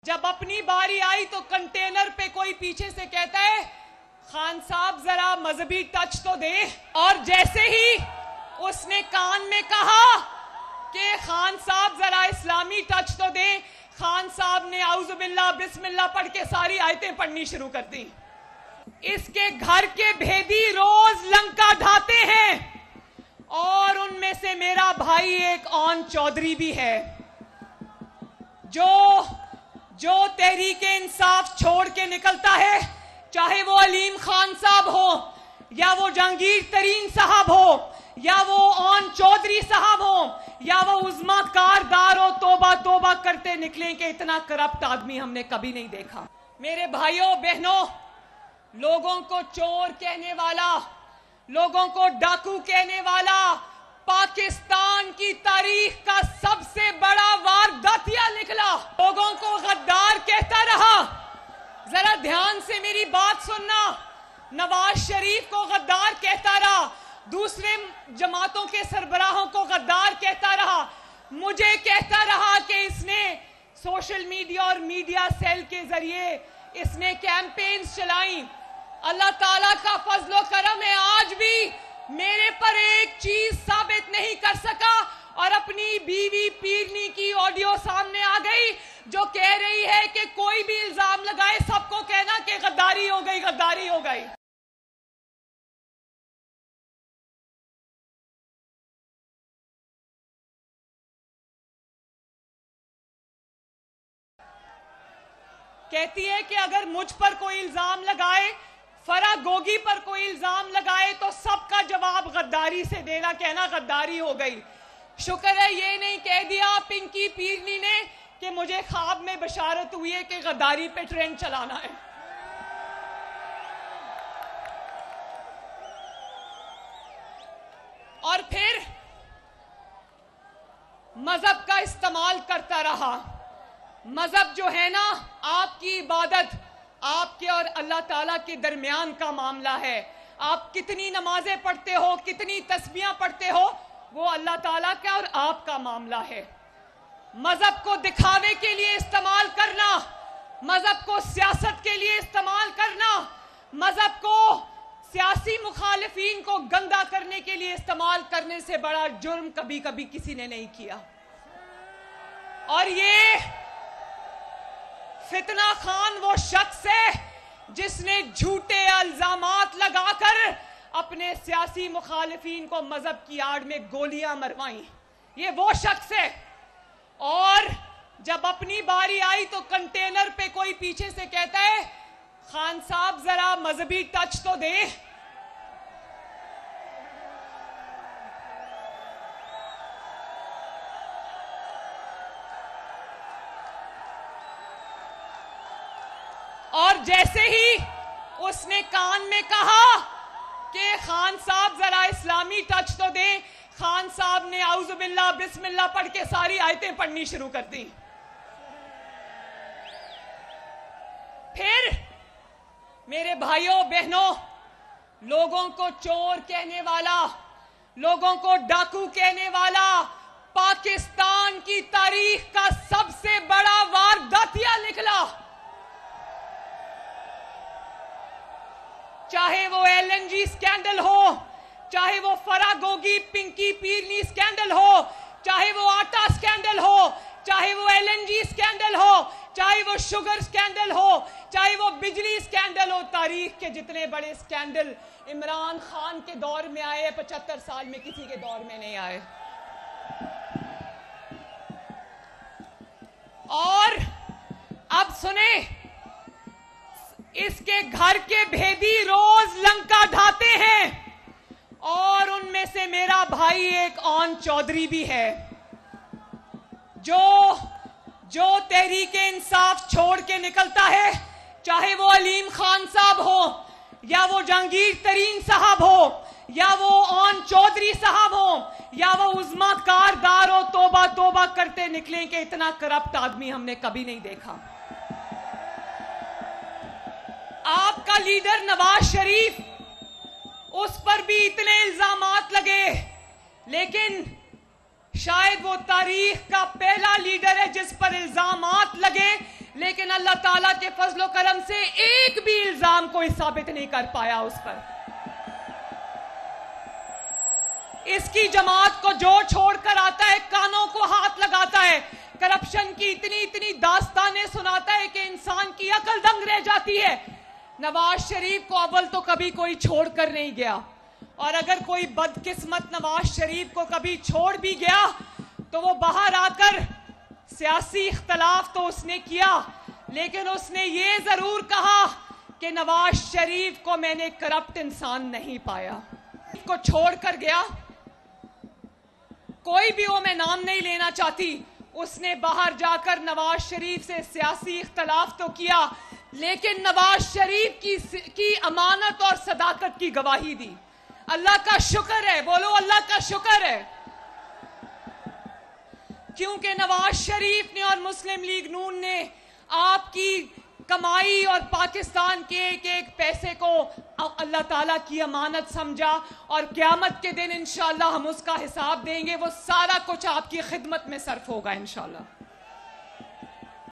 जब अपनी बारी आई तो कंटेनर पे कोई पीछे से कहता है खान साहब जरा मजहबी टच तो दे, और जैसे ही उसने कान में कहा कि खान साहब जरा इस्लामी टच तो दे, खान साहब ने औज़ुबिल्लाह बिस्मिल्लाह पढ़ के सारी आयतें पढ़नी शुरू कर दी। इसके घर के भेदी रोज लंका ढाते हैं और उनमें से मेरा भाई एक ऑन चौधरी भी है जो तहरीके इंसाफ छोड़ के निकलता है, चाहे वो अलीम खान साहब हो या वो जहांगीर तरीन साहब हो या वो ऑन चौधरी साहब हो या वो उज़्मा कारदार हो, तोबा तोबा करते निकले कि इतना करप्ट आदमी हमने कभी नहीं देखा। मेरे भाइयों बहनों, लोगों को चोर कहने वाला, लोगों को डाकू कहने वाला पाकिस्तान की तारीख का सबसे बड़ा वारदातिया निकला। लोगों को गद्दार कहता रहा। जरा ध्यान से मेरी बात सुनना। नवाज शरीफ को गद्दार कहता रहा, दूसरे जमातों के सरबराहों को गद्दार कहता रहा, मुझे कहता रहा कि इसने सोशल मीडिया और मीडिया सेल के जरिए इसने कैंपेन्स चलाई। अल्लाह ताला का फजलो करम है, आज भी मेरे पर एक चीज साबित नहीं कर सका और अपनी बीवी पीरनी की ऑडियो सामने आ गई जो कह रही है कि कोई भी इल्जाम लगाए सबको कहना कि गद्दारी हो गई, गद्दारी हो गई। कहती है कि अगर मुझ पर कोई इल्जाम लगाए, फरा गोगी पर कोई इल्जाम लगाए तो सबका जवाब गद्दारी से देना, कहना गद्दारी हो गई। शुक्र है ये नहीं कह दिया पिंकी पीरनी ने कि मुझे ख्वाब में बशारत हुई है कि गद्दारी पे ट्रेंड चलाना है। और फिर मजहब का इस्तेमाल करता रहा। मजहब जो है ना, आपकी इबादत आपके और अल्लाह ताला के दरमियान का मामला है। आप कितनी नमाजें पढ़ते हो, कितनी तस्बीहां पढ़ते हो, वो अल्लाह ताला का और आपका मामला है। मजहब को दिखावे के लिए इस्तेमाल करना, मजहब को सियासत के लिए इस्तेमाल करना, मजहब को सियासी मुखालिफिन को गंदा करने के लिए इस्तेमाल करने से बड़ा जुर्म कभी कभी किसी ने नहीं किया। और ये फितना खान वो शख्स है जिसने झूठे इल्जामात लगाकर अपने सियासी मुखालिफिन को मजहब की आड़ में गोलियां मरवाई। ये वो शख्स है। और जब अपनी बारी आई तो कंटेनर पे कोई पीछे से कहता है खान साहब जरा मजहबी टच तो दे। और जैसे ही उसने कान में कहा कि खान साहब जरा इस्लामी टच तो दे, खान साहब ने औज़ुबिल्लाह बिस्मिल्लाह पढ़ के सारी आयतें पढ़नी शुरू कर दी। फिर मेरे भाइयों बहनों, लोगों को चोर कहने वाला, लोगों को डाकू कहने वाला पाकिस्तान की तारीख का सबसे बड़ा वारदातिया निकला। चाहे वो LNG स्कैंडल हो, चाहे वो फरा गोगी पिंकी पीरनी स्कैंडल हो, चाहे वो आटा स्कैंडल हो, चाहे वो LNG स्कैंडल हो, चाहे वो शुगर स्कैंडल हो, चाहे वो बिजली स्कैंडल हो। तारीख के जितने बड़े स्कैंडल इमरान खान के दौर में आए, 75 साल में किसी के दौर में नहीं आए। और अब सुने, इसके घर के भेदी रोज लंका ढाते हैं और उनमें से मेरा भाई एक ऑन चौधरी भी है जो तहरीके इंसाफ छोड़ के निकलता है, चाहे वो अलीम खान साहब हो या वो जहांगीर तरीन साहब हो या वो ऑन चौधरी साहब हो या वो उज़्मा कारदार हो, तोबा तोबा करते निकले कि इतना करप्ट आदमी हमने कभी नहीं देखा। आपका लीडर नवाज शरीफ, उस पर भी इतने इल्जामात लगे, लेकिन शायद वो तारीख का पहला लीडर है जिस पर इल्जामात लगे लेकिन अल्लाह ताला के फजलो करम से एक भी इल्जाम कोई साबित नहीं कर पाया उस पर। इसकी जमात को जो छोड़कर आता है कानों को हाथ लगाता है, करप्शन की इतनी इतनी दास्तानें सुनाता है कि इंसान की अकल दंग रह जाती है। नवाज शरीफ को अव्वल तो कभी कोई छोड़कर नहीं गया, और अगर कोई बदकिस्मत नवाज शरीफ को कभी छोड़ भी गया तो वो बाहर आकर सियासी इख्तलाफ तो उसने किया, लेकिन उसने ये जरूर कहा कि नवाज शरीफ को मैंने करप्ट इंसान नहीं पाया। को छोड़कर गया कोई भी वो मैं नाम नहीं लेना चाहती, उसने बाहर जाकर नवाज शरीफ से सियासी इख्तलाफ तो किया, लेकिन नवाज शरीफ की अमानत और सदाकत की गवाही दी। अल्लाह का शुक्र है, बोलो अल्लाह का शुक्र है, क्योंकि नवाज शरीफ ने और मुस्लिम लीग नून ने आपकी कमाई और पाकिस्तान के एक एक पैसे को अल्लाह ताला की अमानत समझा, और क़यामत के दिन इंशाअल्लाह हम उसका हिसाब देंगे। वो सारा कुछ आपकी खिदमत में सर्फ होगा इंशाअल्लाह।